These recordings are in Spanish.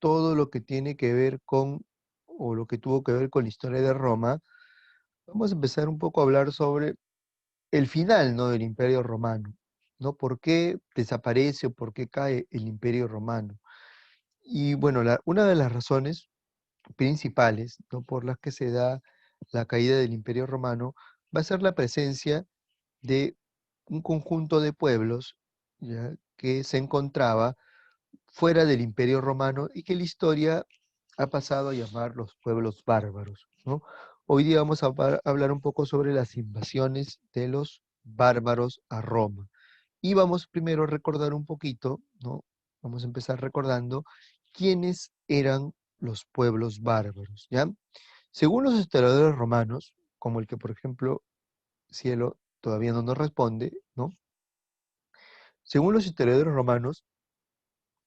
todo lo que tiene que ver con, o lo que tuvo que ver con la historia de Roma, vamos a empezar un poco a hablar sobre el final, ¿no?, del Imperio Romano, ¿no? ¿Por qué desaparece o por qué cae el Imperio Romano? Y bueno, una de las razones principales, ¿no?, por las que se da la caída del Imperio Romano va a ser la presencia de un conjunto de pueblos, ¿ya?, que se encontraba fuera del Imperio Romano y que la historia ha pasado a llamar los pueblos bárbaros, ¿no? Hoy día vamos a hablar un poco sobre las invasiones de los bárbaros a Roma. Y vamos primero a recordar un poquito, ¿no? Vamos a empezar recordando quiénes eran los pueblos bárbaros, ¿ya? Según los historiadores romanos, como el que, por ejemplo, Cielo todavía no nos responde, ¿no? Según los historiadores romanos,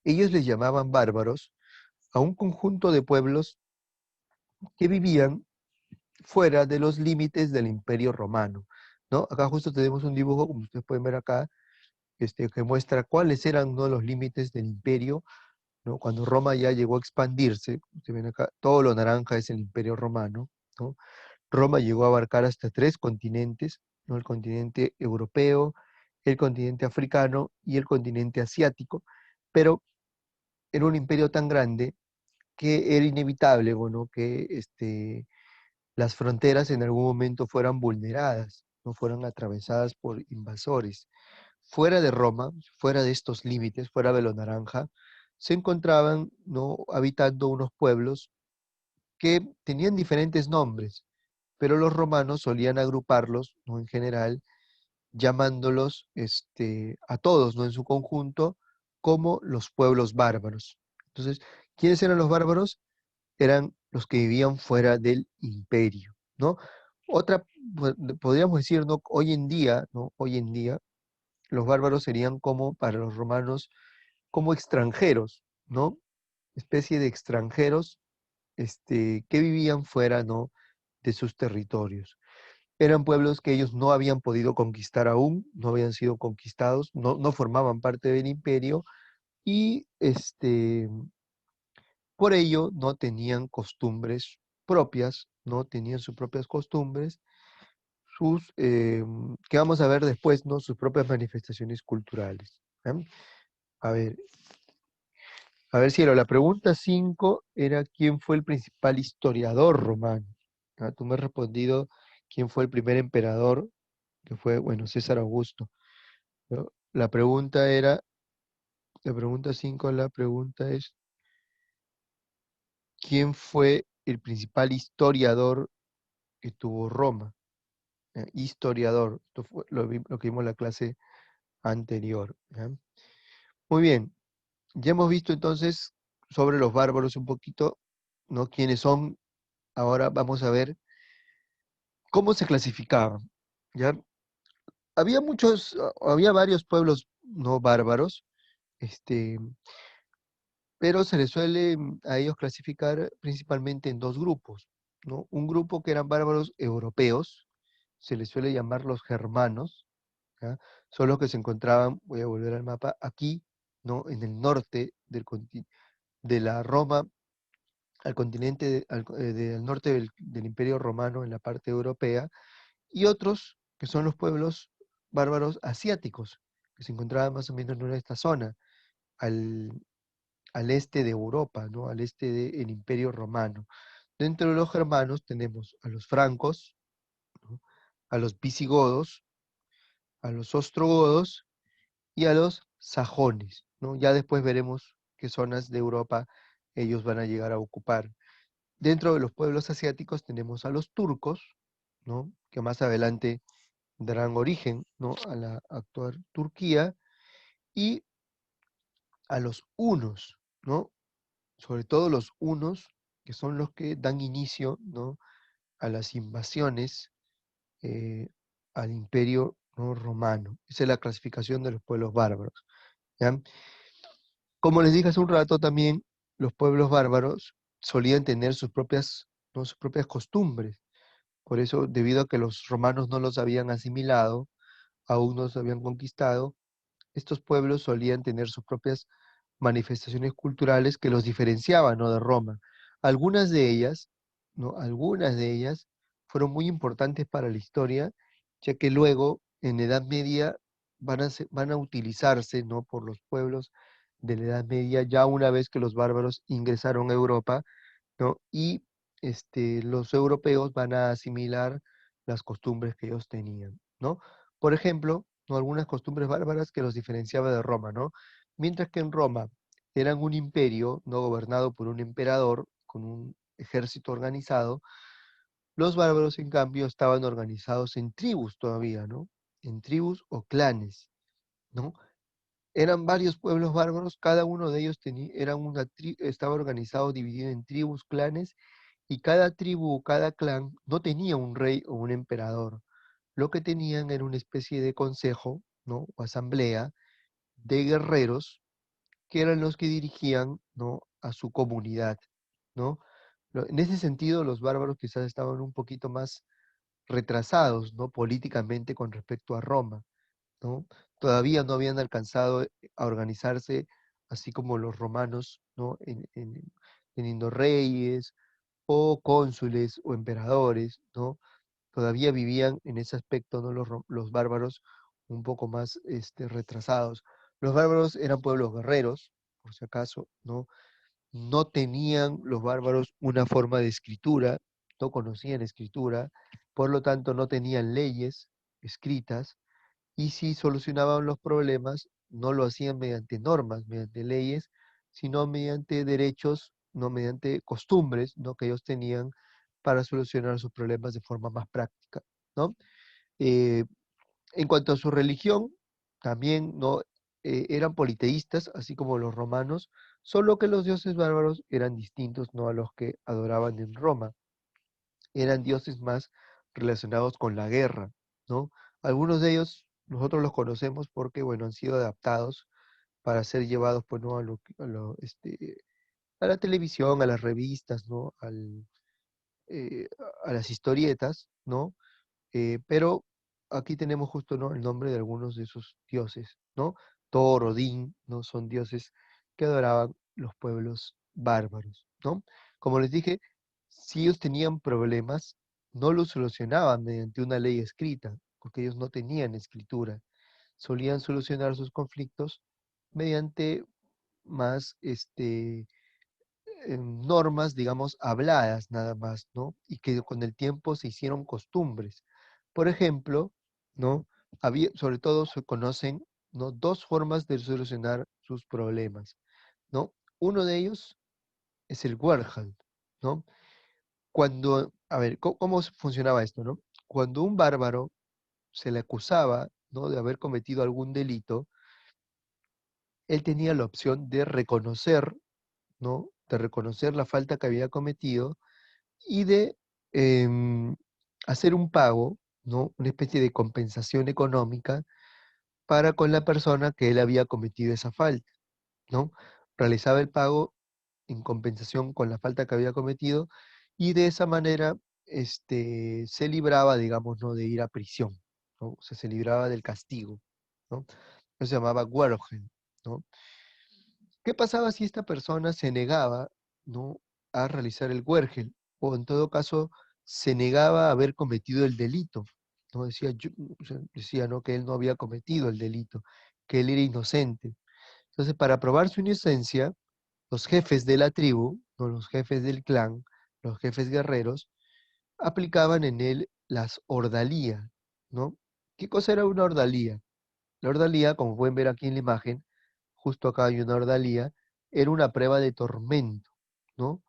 ellos les llamaban bárbaros a un conjunto de pueblos que vivían fuera de los límites del Imperio Romano, ¿no? Acá justo tenemos un dibujo, como ustedes pueden ver acá, que muestra cuáles eran, ¿no?, los límites del imperio, ¿no? Cuando Roma ya llegó a expandirse. Ustedes ven acá, todo lo naranja es el Imperio Romano, ¿no? Roma llegó a abarcar hasta 3 continentes, ¿no? El continente europeo, el continente africano y el continente asiático, pero era un imperio tan grande que era inevitable, bueno, que las fronteras en algún momento fueran vulneradas, no fueran atravesadas por invasores. Fuera de Roma, fuera de estos límites, fuera de lo naranja, se encontraban, ¿no?, habitando unos pueblos que tenían diferentes nombres, pero los romanos solían agruparlos, ¿no?, en general, llamándolos a todos, ¿no?, en su conjunto, como los pueblos bárbaros. Entonces, ¿quiénes eran los bárbaros? Eran los que vivían fuera del imperio, ¿no? Otra, podríamos decir, ¿no?, hoy en día, ¿no? Hoy en día, los bárbaros serían como para los romanos, como extranjeros, ¿no? Especie de extranjeros, que vivían fuera, ¿no?, de sus territorios. Eran pueblos que ellos no habían podido conquistar aún, no habían sido conquistados, no formaban parte del imperio y, por ello no tenían costumbres propias, no tenían sus propias costumbres, que vamos a ver después, ¿no?, sus propias manifestaciones culturales, ¿ya? A ver, Cielo, la pregunta 5 era quién fue el principal historiador romano. Ah, tú me has respondido quién fue el primer emperador, que fue, bueno, César Augusto, ¿no? La pregunta 5, la pregunta es, ¿quién fue el principal historiador que tuvo Roma? Historiador, esto fue lo que vimos en la clase anterior, ¿ya? Muy bien, ya hemos visto entonces sobre los bárbaros un poquito, ¿no?, quiénes son. Ahora vamos a ver cómo se clasificaban, ¿ya? Había varios pueblos no bárbaros, este, pero se les suele a ellos clasificar principalmente en 2 grupos, ¿no? Un grupo que eran bárbaros europeos, se les suele llamar los germanos, ¿ya? Son los que se encontraban, voy a volver al mapa, aquí, ¿no?, en el norte de la Roma, al continente, del norte del Imperio Romano, en la parte europea, y otros que son los pueblos bárbaros asiáticos, que se encontraban más o menos en esta zona, al, al este de Europa, ¿no?, al este del Imperio Romano. Dentro de los germanos tenemos a los francos, ¿no?, a los visigodos, a los ostrogodos y a los sajones, ¿no? Ya después veremos qué zonas de Europa ellos van a llegar a ocupar. Dentro de los pueblos asiáticos tenemos a los turcos, ¿no?, que más adelante darán origen, ¿no?, a la actual Turquía, y a los hunos, ¿no? Sobre todo los hunos, que son los que dan inicio, ¿no?, a las invasiones, eh, al imperio, ¿no?, romano. Esa es la clasificación de los pueblos bárbaros, ¿ya? Como les dije hace un rato también, los pueblos bárbaros solían tener sus propias, ¿no?, sus propias costumbres. Por eso, debido a que los romanos no los habían asimilado, aún no los habían conquistado, estos pueblos solían tener sus propias manifestaciones culturales que los diferenciaban, ¿no?, de Roma. Algunas de ellas, ¿no? Algunas de ellas fueron muy importantes para la historia, ya que luego, en la Edad Media, van a utilizarse, ¿no?, por los pueblos de la Edad Media, ya una vez que los bárbaros ingresaron a Europa, ¿no? Y los europeos van a asimilar las costumbres que ellos tenían, ¿no? Por ejemplo, ¿no?, algunas costumbres bárbaras que los diferenciaba de Roma, ¿no? Mientras que en Roma eran un imperio, no gobernado por un emperador, con un ejército organizado, los bárbaros, en cambio, estaban organizados en tribus todavía, ¿no? En tribus o clanes, ¿no? Eran varios pueblos bárbaros, cada uno de ellos estaba organizado, dividido en tribus, clanes, y cada tribu o cada clan no tenía un rey o un emperador. Lo que tenían era una especie de consejo, ¿no?, o asamblea de guerreros que eran los que dirigían, ¿no?, a su comunidad, ¿no? En ese sentido, los bárbaros quizás estaban un poquito más retrasados, ¿no?, políticamente con respecto a Roma, ¿no? Todavía no habían alcanzado a organizarse así como los romanos, ¿no?, teniendo reyes o cónsules o emperadores, ¿no? Todavía vivían en ese aspecto, ¿no?, los bárbaros un poco más retrasados. Los bárbaros eran pueblos guerreros, por si acaso, ¿no? No tenían los bárbaros una forma de escritura, no conocían escritura, por lo tanto no tenían leyes escritas, y si solucionaban los problemas, no lo hacían mediante normas, mediante leyes, sino mediante derechos, no mediante costumbres, ¿no?, que ellos tenían para solucionar sus problemas de forma más práctica, ¿no? Eh, en cuanto a su religión, también, ¿no?, eran politeístas, así como los romanos, solo que los dioses bárbaros eran distintos, ¿no?, a los que adoraban en Roma. Eran dioses más relacionados con la guerra, ¿no? Algunos de ellos nosotros los conocemos porque, bueno, han sido adaptados para ser llevados, pues, ¿no?, a la televisión, a las revistas, ¿no?, eh, a las historietas, ¿no? Pero aquí tenemos justo, ¿no?, el nombre de algunos de esos dioses, ¿no? Thor, Odín, ¿no? Son dioses que adoraban los pueblos bárbaros, ¿no? Como les dije, si ellos tenían problemas, no los solucionaban mediante una ley escrita, porque ellos no tenían escritura. Solían solucionar sus conflictos mediante más normas, digamos, habladas nada más, ¿no? Y que con el tiempo se hicieron costumbres. Por ejemplo, ¿no? Sobre todo se conocen, ¿no?, dos formas de solucionar sus problemas, ¿no? Uno de ellos es el Werhal, ¿no? A ver, ¿cómo funcionaba esto, no? Cuando un bárbaro se le acusaba, ¿no?, de haber cometido algún delito, él tenía la opción de reconocer, ¿no?, de reconocer la falta que había cometido y de em, hacer un pago, ¿no?, una especie de compensación económica para con la persona que él había cometido esa falta, ¿no? Realizaba el pago en compensación con la falta que había cometido y de esa manera se libraba, digamos, ¿no?, de ir a prisión, ¿no? O sea, se libraba del castigo, ¿no? Eso se llamaba Wergen, ¿no? ¿Qué pasaba si esta persona se negaba, ¿no?, a realizar el Wergel? O en todo caso, se negaba a haber cometido el delito, ¿no? O sea, decía, ¿no?, que él no había cometido el delito, que él era inocente. Entonces, para probar su inocencia, los jefes de la tribu, ¿no?, los jefes del clan, los jefes guerreros, aplicaban en él las ordalía, ¿no? ¿Qué cosa era una ordalía? La ordalía, como pueden ver aquí en la imagen, justo acá hay una ordalía, era una prueba de tormento, ¿no?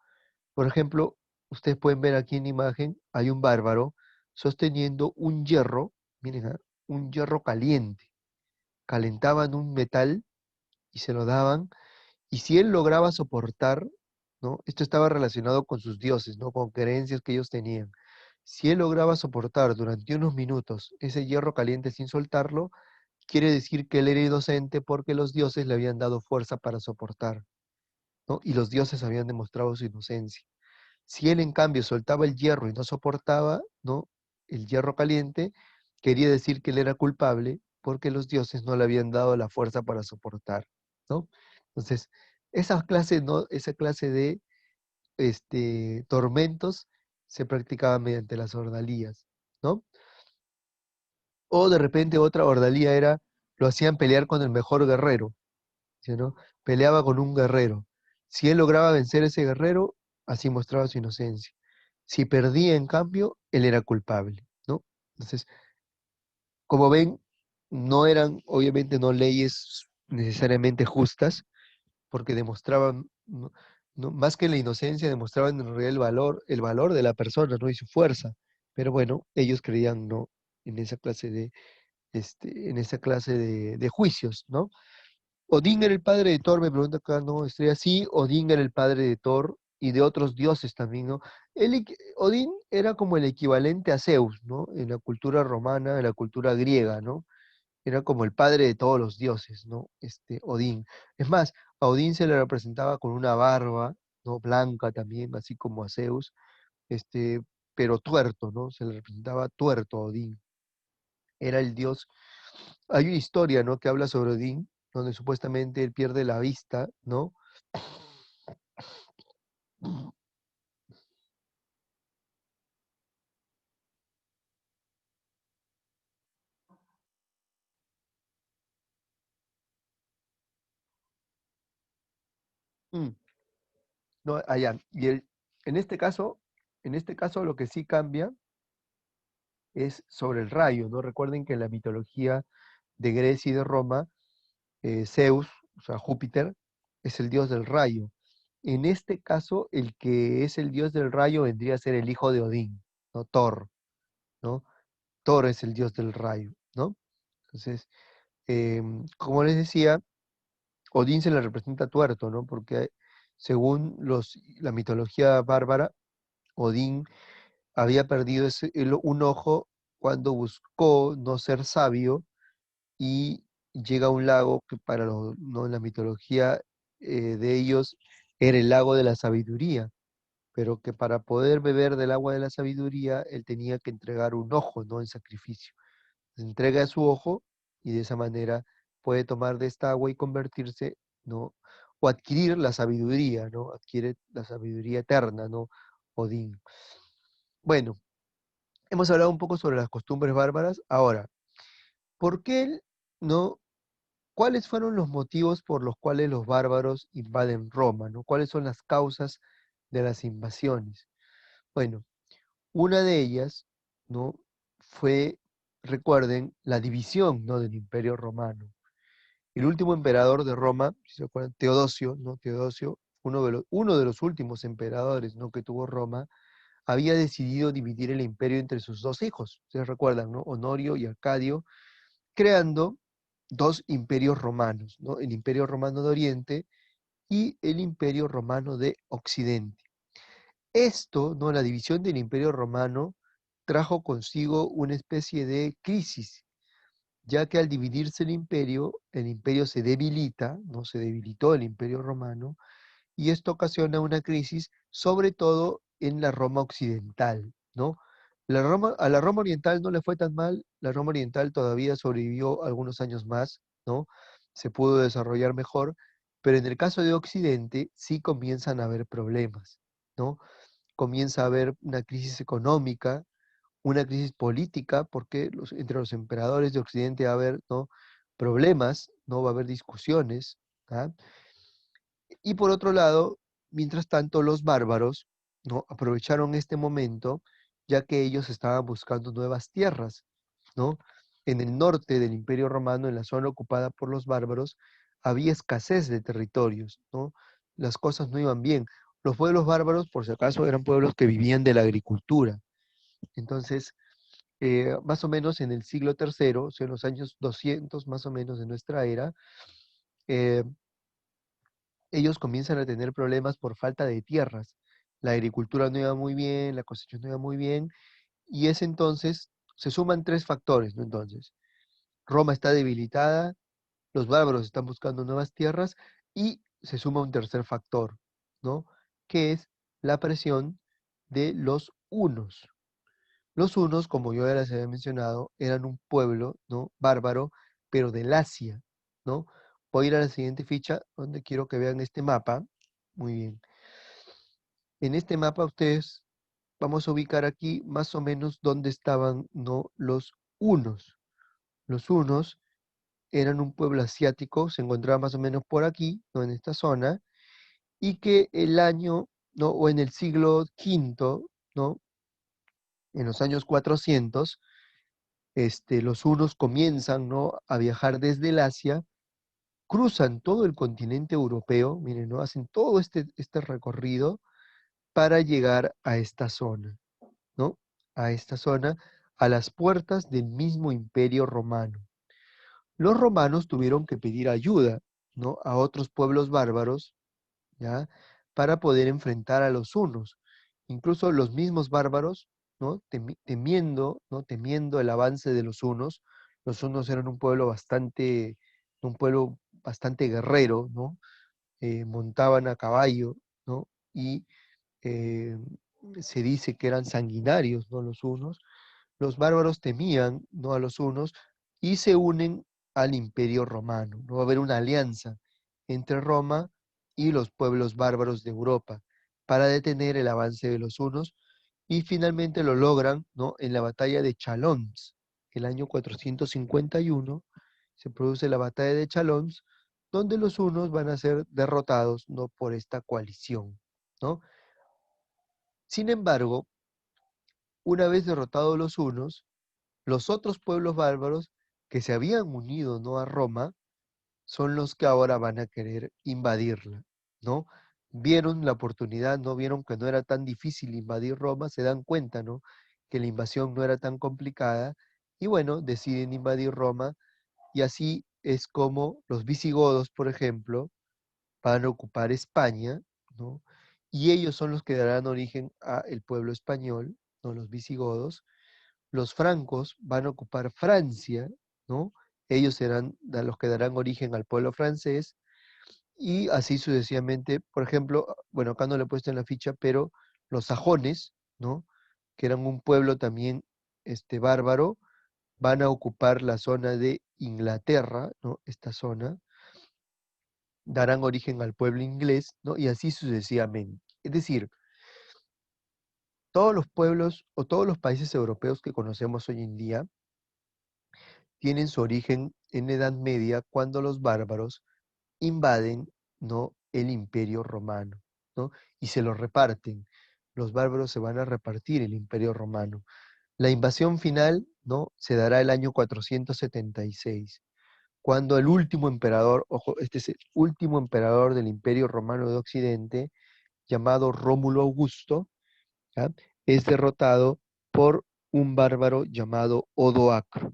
Por ejemplo, ustedes pueden ver aquí en la imagen, hay un bárbaro sosteniendo un hierro, miren, un hierro caliente. Calentaban un metal y se lo daban, y si él lograba soportar, ¿no? Esto estaba relacionado con sus dioses, ¿no?, con creencias que ellos tenían. Si él lograba soportar durante unos minutos ese hierro caliente sin soltarlo, quiere decir que él era inocente porque los dioses le habían dado fuerza para soportar, ¿no? Y los dioses habían demostrado su inocencia. Si él, en cambio, soltaba el hierro y no soportaba, ¿no?, el hierro caliente, quería decir que él era culpable porque los dioses no le habían dado la fuerza para soportar, ¿no? Entonces, esa clase de tormentos se practicaban mediante las ordalías, ¿no? O de repente otra ordalía era, lo hacían pelear con el mejor guerrero, ¿sí, no? Peleaba con un guerrero. Si él lograba vencer a ese guerrero, así mostraba su inocencia. Si perdía, en cambio, él era culpable, ¿no? Entonces, como ven, no eran, obviamente, no leyes necesariamente justas, porque demostraban, más que la inocencia, demostraban en realidad el valor de la persona, ¿no? Y su fuerza. Pero bueno, ellos creían, ¿no? En esa clase en esa clase de juicios, ¿no? Odín era el padre de Thor, me pregunta acá, ¿no? Estrella, sí, Odín era el padre de Thor y de otros dioses también, ¿no? Odín era como el equivalente a Zeus, ¿no? En la cultura romana, en la cultura griega, ¿no? Era como el padre de todos los dioses, ¿no? Odín. Es más, a Odín se le representaba con una barba, ¿no? Blanca también, así como a Zeus, este, pero tuerto, ¿no? Se le representaba tuerto a Odín. Era el dios. Hay una historia, ¿no? Que habla sobre Odín, donde supuestamente él pierde la vista, ¿no? Mm, no, allá. En este caso lo que sí cambia es sobre el rayo, ¿no? Recuerden que en la mitología de Grecia y de Roma, Zeus, o sea, Júpiter, es el dios del rayo. En este caso, el que es el dios del rayo vendría a ser el hijo de Odín, ¿no? Thor, ¿no? Thor es el dios del rayo, ¿no? Entonces, como les decía, Odín se le representa tuerto, ¿no? Porque según la mitología bárbara, Odín había perdido un ojo cuando buscó no ser sabio y llega a un lago que ¿no? En la mitología de ellos era el lago de la sabiduría, pero que para poder beber del agua de la sabiduría él tenía que entregar un ojo, ¿no? En sacrificio. Entrega su ojo y de esa manera puede tomar de esta agua y convertirse, ¿no? O adquirir la sabiduría, ¿no? Adquiere la sabiduría eterna, ¿no? Odín. Bueno, hemos hablado un poco sobre las costumbres bárbaras. Ahora, ¿por qué no? ¿Cuáles fueron los motivos por los cuales los bárbaros invaden Roma, ¿no? ¿Cuáles son las causas de las invasiones? Bueno, una de ellas, ¿no? Fue, recuerden, la división, ¿no? Del Imperio Romano. El último emperador de Roma, si se acuerdan, Teodosio, ¿no? Teodosio, uno de los últimos emperadores, ¿no? Que tuvo Roma, había decidido dividir el imperio entre sus dos hijos, ustedes recuerdan, ¿no? Honorio y Arcadio, creando dos imperios romanos, ¿no? El Imperio Romano de Oriente y el Imperio Romano de Occidente. Esto, ¿no? La división del Imperio Romano trajo consigo una especie de crisis, ya que al dividirse el imperio se debilita, no se debilitó el Imperio Romano, y esto ocasiona una crisis, sobre todo en la Roma occidental, ¿no? A la Roma oriental no le fue tan mal, la Roma oriental todavía sobrevivió algunos años más, ¿no? Se pudo desarrollar mejor, pero en el caso de Occidente sí comienzan a haber problemas, ¿no? Comienza a haber una crisis económica, una crisis política, porque entre los emperadores de Occidente va a haber, ¿no? Problemas, ¿no? Va a haber discusiones, ¿ah? Y por otro lado, mientras tanto, los bárbaros, ¿no? Aprovecharon este momento, ya que ellos estaban buscando nuevas tierras, ¿no? En el norte del Imperio Romano, en la zona ocupada por los bárbaros, había escasez de territorios, ¿no? Las cosas no iban bien. Los pueblos bárbaros, por si acaso, eran pueblos que vivían de la agricultura. Entonces, más o menos en el siglo III, o sea, en los años 200 más o menos de nuestra era, eh, ellos comienzan a tener problemas por falta de tierras. La agricultura no iba muy bien, la cosecha no iba muy bien, y es entonces, se suman tres factores, ¿no? Entonces, Roma está debilitada, los bárbaros están buscando nuevas tierras, y se suma un tercer factor, ¿no? Que es la presión de los hunos. Los hunos, como yo ya les había mencionado, eran un pueblo, ¿no? Bárbaro, pero del Asia, ¿no? voy a ir a la siguiente ficha, donde quiero que vean este mapa. Muy bien. En este mapa ustedes vamos a ubicar aquí más o menos dónde estaban, ¿no?, los hunos. Los hunos eran un pueblo asiático, se encontraba más o menos por aquí, ¿no?, en esta zona, y que el año, ¿no?, o en el siglo V, ¿no?, en los años 400, los hunos comienzan, ¿no?, a viajar desde el Asia, cruzan todo el continente europeo, miren, ¿no?, hacen todo este recorrido para llegar a esta zona, ¿no? A esta zona, a las puertas del mismo Imperio Romano. Los romanos tuvieron que pedir ayuda, ¿no?, a otros pueblos bárbaros, ¿ya?, para poder enfrentar a los hunos. Incluso los mismos bárbaros, ¿no?, temiendo, ¿no?, temiendo el avance de los hunos eran un pueblo bastante guerrero, ¿no? Montaban a caballo, ¿no? Y eh, se dice que eran sanguinarios, ¿no?, los hunos. Los bárbaros temían, ¿no?, a los hunos y se unen al Imperio Romano, ¿no? Va a haber una alianza entre Roma y los pueblos bárbaros de Europa para detener el avance de los hunos y finalmente lo logran, ¿no?, en la batalla de Chalons. El año 451 se produce la batalla de Chalons, donde los hunos van a ser derrotados, ¿no?, por esta coalición, ¿no? Sin embargo, una vez derrotados los hunos, los otros pueblos bárbaros que se habían unido, ¿no?, a Roma, son los que ahora van a querer invadirla, ¿no? Vieron la oportunidad, ¿no? Vieron que no era tan difícil invadir Roma, se dan cuenta, ¿no?, que la invasión no era tan complicada, y bueno, deciden invadir Roma, y así es como los visigodos, por ejemplo, van a ocupar España, ¿no? Y ellos son los que darán origen al pueblo español, ¿no?, los visigodos. Los francos van a ocupar Francia, ¿no? Ellos serán los que darán origen al pueblo francés, y así sucesivamente. Por ejemplo, bueno, acá no lo he puesto en la ficha, pero los sajones, ¿no?, que eran un pueblo también bárbaro, van a ocupar la zona de Inglaterra, ¿no?, esta zona, darán origen al pueblo inglés, ¿no?, y así sucesivamente. Es decir, todos los pueblos o todos los países europeos que conocemos hoy en día tienen su origen en la Edad Media, cuando los bárbaros invaden, ¿no?, el Imperio Romano, ¿no?, y se lo reparten. Los bárbaros se van a repartir el Imperio Romano. La invasión final, ¿no?, se dará el año 476, cuando el último emperador, ojo, este es el último emperador del Imperio Romano de Occidente, llamado Rómulo Augusto, ¿ya?, es derrotado por un bárbaro llamado Odoacro,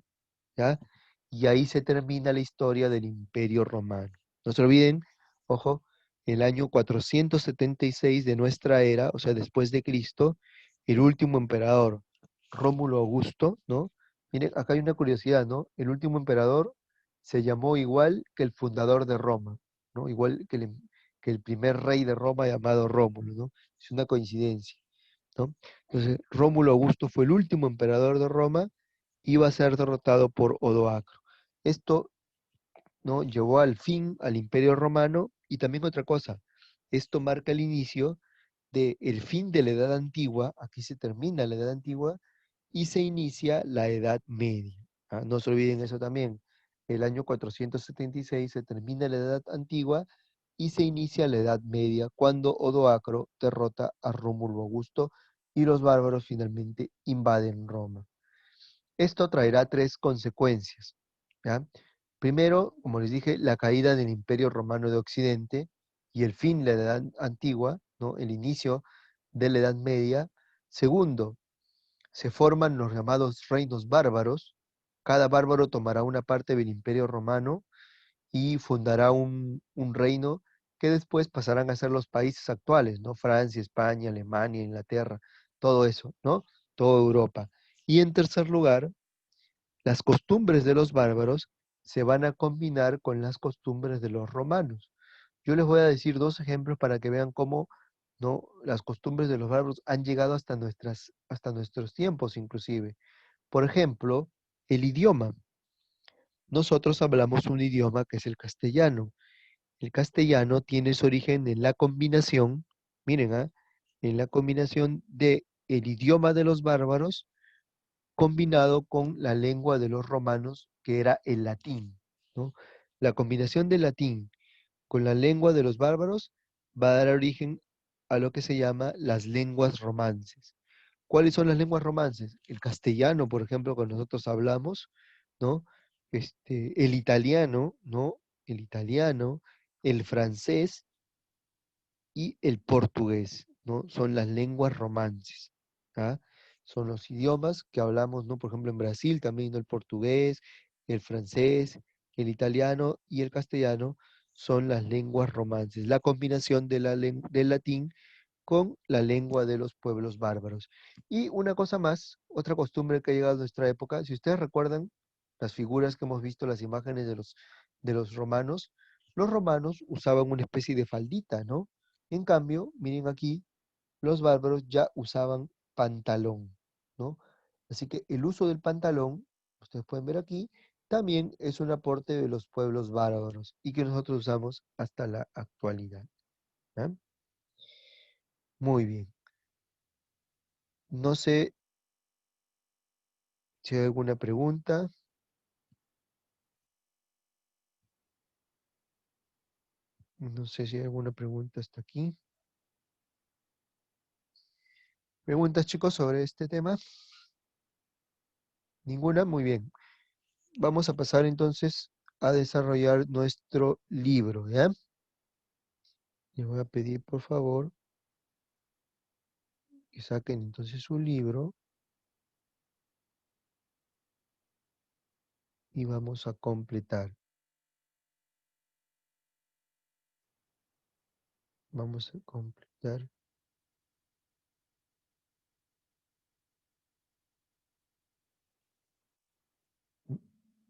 ¿ya? Y ahí se termina la historia del Imperio Romano. No se olviden, ojo, el año 476 de nuestra era, o sea, después de Cristo, el último emperador, Rómulo Augusto, ¿no? Miren, acá hay una curiosidad, ¿no? El último emperador se llamó igual que el fundador de Roma, ¿no? Igual que el primer rey de Roma llamado Rómulo, ¿no? Es una coincidencia, ¿no? Entonces, Rómulo Augusto fue el último emperador de Roma, iba a ser derrotado por Odoacro. Esto, ¿no?, llevó al fin al Imperio Romano, y también otra cosa, esto marca el inicio del fin de la Edad Antigua. Aquí se termina la Edad Antigua y se inicia la Edad Media. ¿Ah? No se olviden eso también. El año 476 se termina la Edad Antigua y se inicia la Edad Media, cuando Odoacro derrota a Rómulo Augusto y los bárbaros finalmente invaden Roma. Esto traerá tres consecuencias, ¿ya? Primero, como les dije, la caída del Imperio Romano de Occidente y el fin de la Edad Antigua, ¿no?, el inicio de la Edad Media. Segundo, se forman los llamados reinos bárbaros. Cada bárbaro tomará una parte del Imperio Romano y fundará un reino que después pasarán a ser los países actuales, ¿no? Francia, España, Alemania, Inglaterra, todo eso, ¿no? Toda Europa. Y en tercer lugar, las costumbres de los bárbaros se van a combinar con las costumbres de los romanos. Yo les voy a decir dos ejemplos para que vean cómo, ¿no?, las costumbres de los bárbaros han llegado hasta nuestros tiempos inclusive. Por ejemplo, el idioma. Nosotros hablamos un idioma que es el castellano, El castellano tiene su origen en la combinación, miren, en la combinación de el idioma de los bárbaros combinado con la lengua de los romanos, que era el latín, ¿no? La combinación del latín con la lengua de los bárbaros va a dar origen a lo que se llama las lenguas romances. ¿Cuáles son las lenguas romances? El castellano, por ejemplo, que nosotros hablamos, ¿no? El italiano, ¿no? El italiano, el francés y el portugués, ¿no? Son las lenguas romances, ¿ah? Son los idiomas que hablamos, ¿no? Por ejemplo, en Brasil también, ¿no? El portugués, el francés, el italiano y el castellano son las lenguas romances, la combinación de del latín con la lengua de los pueblos bárbaros. Y una cosa más, otra costumbre que ha llegado a nuestra época, si ustedes recuerdan las figuras que hemos visto, las imágenes de los romanos usaban una especie de faldita, ¿no? En cambio, miren aquí, los bárbaros ya usaban pantalón, ¿no? Así que el uso del pantalón, ustedes pueden ver aquí, también es un aporte de los pueblos bárbaros y que nosotros usamos hasta la actualidad. ¿Ya? Muy bien. No sé si hay alguna pregunta. No sé si hay alguna pregunta hasta aquí. ¿Preguntas, chicos, sobre este tema? ¿Ninguna? Muy bien. Vamos a pasar entonces a desarrollar nuestro libro, ¿ya? Les voy a pedir, por favor, que saquen entonces su libro y vamos a completar. Vamos a completar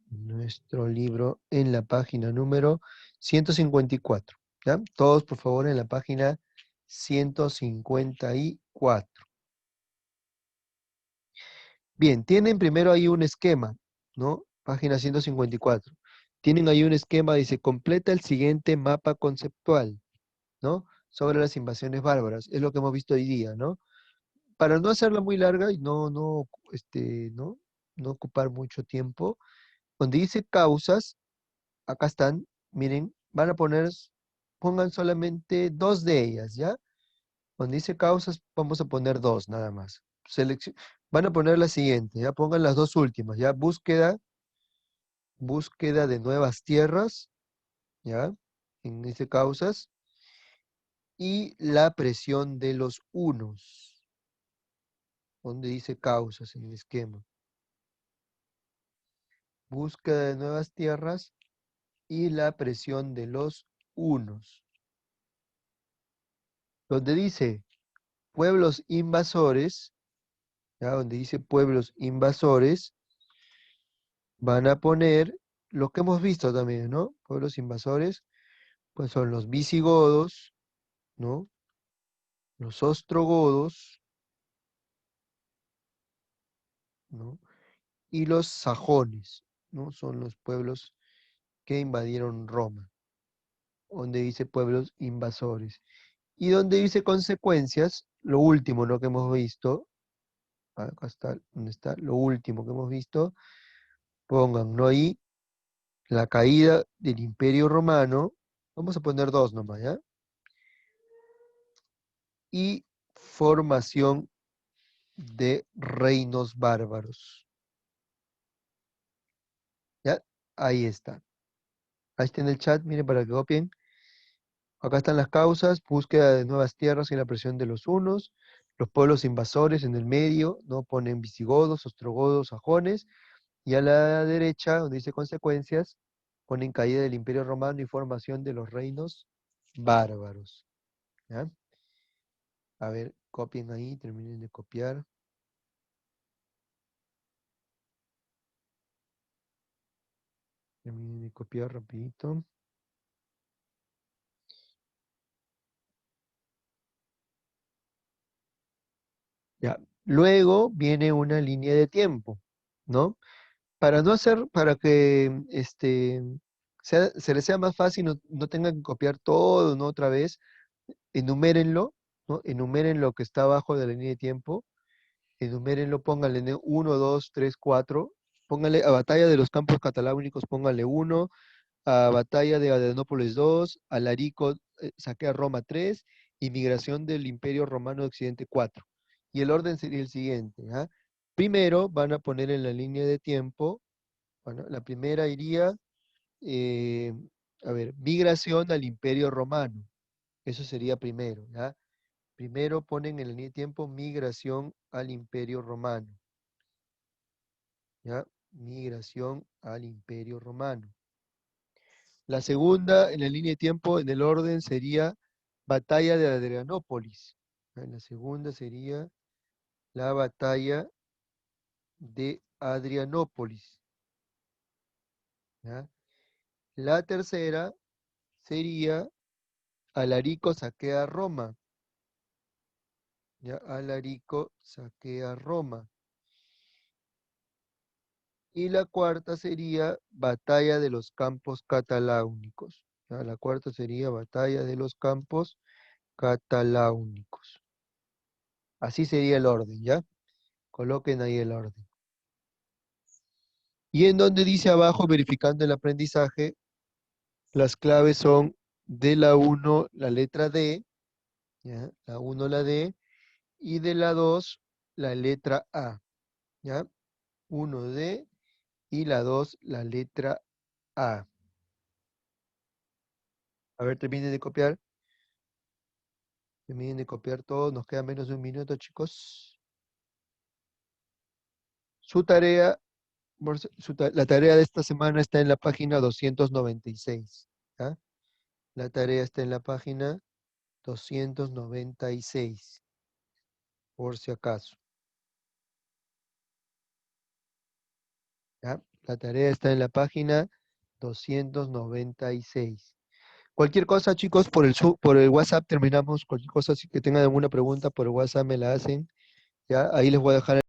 nuestro libro en la página número 154. ¿Ya? Todos, por favor, en la página 154. Bien, tienen primero ahí un esquema, ¿no? Página 154. Tienen ahí un esquema, dice, completa el siguiente mapa conceptual, ¿no? Sobre las invasiones bárbaras. Es lo que hemos visto hoy día, ¿no? Para no hacerla muy larga y no ocupar mucho tiempo, donde dice causas, acá están, miren, pongan solamente dos de ellas, ¿ya? Donde dice causas, vamos a poner dos nada más. Van a poner la siguiente, ya pongan las dos últimas, ya búsqueda de nuevas tierras, ya, en dice causas, y la presión de los hunos, donde dice causas en el esquema. Búsqueda de nuevas tierras y la presión de los hunos. Donde dice pueblos invasores, ya, donde dice pueblos invasores, van a poner lo que hemos visto también, ¿no? Pueblos invasores, pues son los visigodos, ¿no? Los ostrogodos, ¿no? Y los sajones, ¿no? Son los pueblos que invadieron Roma, donde dice pueblos invasores. Y donde dice consecuencias, lo último, ¿no? Que hemos visto, acá está, ¿dónde está? Lo último que hemos visto, pongan, ¿no? Ahí, la caída del Imperio Romano, vamos a poner dos nomás, ¿ya? Y formación de reinos bárbaros. ¿Ya? Ahí está. Ahí está en el chat, miren para que copien. Acá están las causas, búsqueda de nuevas tierras y la presión de los hunos, los pueblos invasores en el medio, ¿no? Ponen visigodos, ostrogodos, sajones, y a la derecha, donde dice consecuencias, ponen caída del Imperio Romano y formación de los reinos bárbaros. ¿Ya? A ver, copien ahí, terminen de copiar. Terminen de copiar rapidito. Ya. Luego viene una línea de tiempo, ¿no? Para no hacer, para que se les sea más fácil, no tengan que copiar todo, ¿no? Otra vez, enumérenlo, ¿no? Enumeren lo que está abajo de la línea de tiempo, enumérenlo, pónganle 1, 2, 3, 4, pónganle a Batalla de los Campos Cataláunicos, pónganle 1, a Batalla de Adrianópolis 2, Alarico saquea Roma 3, y migración del Imperio Romano de Occidente 4. Y el orden sería el siguiente, ¿ah? Primero van a poner en la línea de tiempo, bueno, la primera iría, eh, a ver, migración al Imperio Romano. Eso sería primero, ¿ya? Primero ponen en la línea de tiempo migración al Imperio Romano, ¿ya? Migración al Imperio Romano. La segunda en la línea de tiempo, en el orden, sería batalla de Adrianópolis. ¿Ya? La segunda sería la batalla de Adrianópolis, ¿ya? La tercera sería Alarico saquea Roma, ¿ya? Alarico saquea Roma. Y la cuarta sería batalla de los campos cataláunicos, ¿ya? La cuarta sería batalla de los campos cataláunicos. Así sería el orden, ¿ya? Coloquen ahí el orden. Y en donde dice abajo, verificando el aprendizaje, las claves son de la 1 la letra D, ¿ya? La 1 la D, y de la 2 la letra A, ¿ya? 1D y la 2 la letra A. A ver, terminen de copiar. Terminen de copiar todo. Nos queda menos de un minuto, chicos. Su tarea, la tarea de esta semana está en la página 296, ¿ya? La tarea está en la página 296, por si acaso, ¿ya? La tarea está en la página 296. Cualquier cosa, chicos, por el WhatsApp terminamos. Cualquier cosa, si que tengan alguna pregunta, por el WhatsApp me la hacen, ¿ya? Ahí les voy a dejar